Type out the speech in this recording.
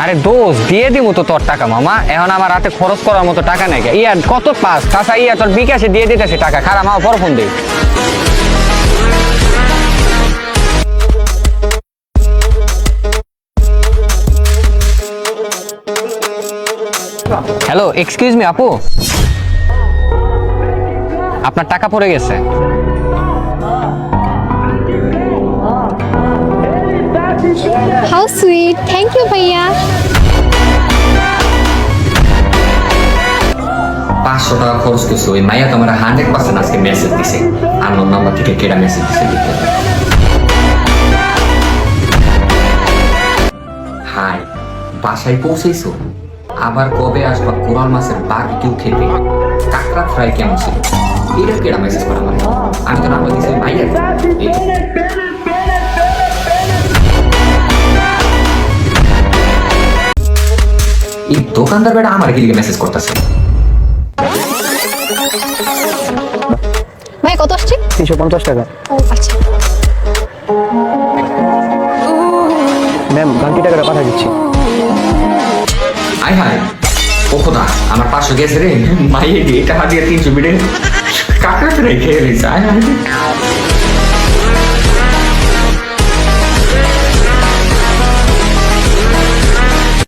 আরে দোষ দিয়ে দিমু তো তোর টাকা মামা, এখন আমার হাতে খরচ করার মতো টাকা নাই। ইয়া কত পাস চাচা, ইয়া তোর বিকাশে দিয়ে দিতেছে টাকা, খারাপ মামা পর ফোন দে। হ্যালো, এক্সকিউজ মি আপু, আপনার টাকা পড়ে গেছে। How sweet. Thank you, ভাইয়া। 500 টাকা খরচ করছে ওই মাইয়া তোমার 100% আজকে মেসেজ দিছে, আননোন নাম্বার থেকে কেডা মেসেজ দিছে দেখতে। হাই, বাসায় পৌঁছেছো? আবার কবে আসবা কোরাল মাছের বারবিকিউ খেতে? কাঁকড়া ফ্রাই কেমন ছিল? এটা কেডা মেসেজ করা মানে? আমি তো নাম্বার দিছি মাইয়া। এই দোকানদার বেটা আমার কি মেসেজ করতেছে? ভাই কত আসছে? 350 টাকা। ও আচ্ছা। ম্যাম বাকি টাকাটা পাঠিয়ে দিচ্ছি। আয় হায়, ও খোদা, আমার 500 গেছে রে। মাইয়ে দিয়ে এটা হাতিয়ে 300 বিড়ে কাঁকড়া ফ্রাই খেয়ে নিয়েছে। আয় হায়।